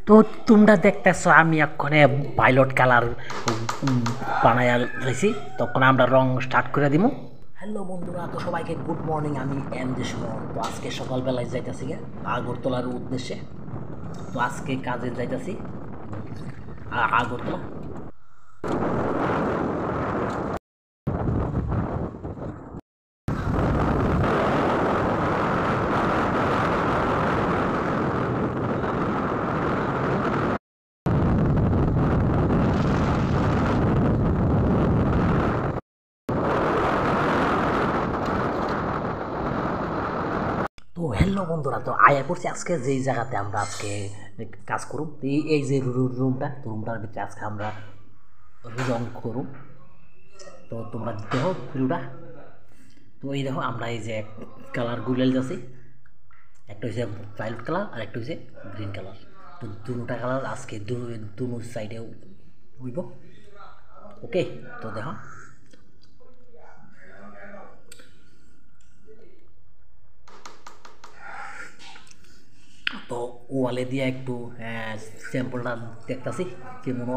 তো তোমরা দেখতেছো আমি এক্ষণে পাইলট কালার বানাইয়া রয়েছি, তখন আমরা রং স্টার্ট করে দিব। হ্যালো বন্ধুরা, তো সবাইকে গুড মর্নিং। আমি এম জে সুমন। তো আজকে সকালবেলায় যাইতেছি আগরতলার উদ্দেশ্যে। তো আজকে কাজে যাইতেছি আগরতলা। তো হ্যালো বন্ধুরা, তো আয়া করছি আজকে যেই জায়গাতে আমরা আজকে কাজ করুম। এই যে রুমটার ভিতরে আজকে আমরা রং করুম। তো তোমরা দেখো ভিডিওটা। তো এই দেখো আমরা এই যে কালার গুলাল যাচ্ছি, একটা হচ্ছে ভায়োলেট কালার আর একটা হচ্ছে গ্রিন কালার। তো দুটা কালার আজকে দুনো সাইডে উইব। ওকে, তো দেখো তো ওয়ালে দিয়ে একটু স্যাম্পলটা দেখতেছি কেমন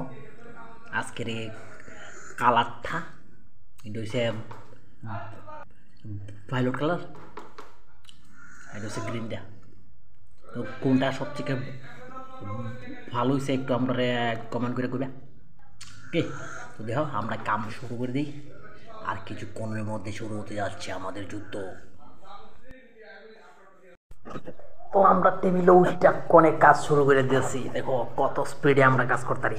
আজকের এই কালারটা। এটা হচ্ছে ভায়োলেট কালার, এটা হচ্ছে গ্রিনটা। তো কোনটা সবথেকে ভালো হয়েছে একটু আমরা কমেন্ট করে কইবা। ওকে, তো দেখো আমরা কাম শুরু করে দিই। আর কিছুক্ষণের মধ্যে শুরু হতে যাচ্ছে আমাদের যুদ্ধ। তো আমরা টেবিলে উইটা কোনে কাজ শুরু করে দিয়েছি। দেখো কত স্পিডে আমরা কাজ করতে পারি,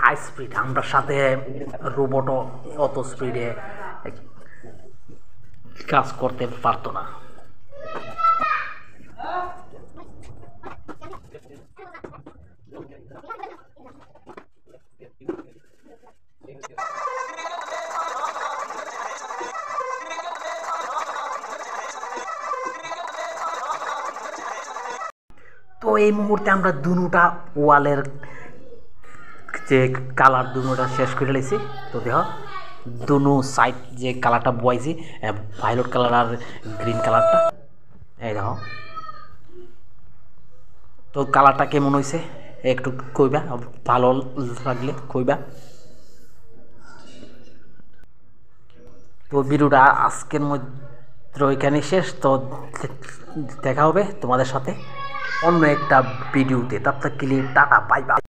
হাই স্পিড। আমরা সাথে রোবটও অত স্পিডে কাজ করতে পারতো না। তো এই মুহূর্তে আমরা দুটা ওয়ালের যে কালার দুটা শেষ করে লেছি। তো দেখো দুনো সাইড যে কালারটা বয়েছি, ভায়োলেট কালার আর গ্রিন কালারটা, এই দেখো। তো কালারটা কেমন হয়েছে একটু কইবা, ভালো লাগলে কইবা। তো ভিডিওটা আজকের মধ্যে ওইখানে শেষ। তো দেখা হবে তোমাদের সাথে অন্য একটা ভিডিওতে। তব তক কে লিয়ে টাটা, বাই বাই।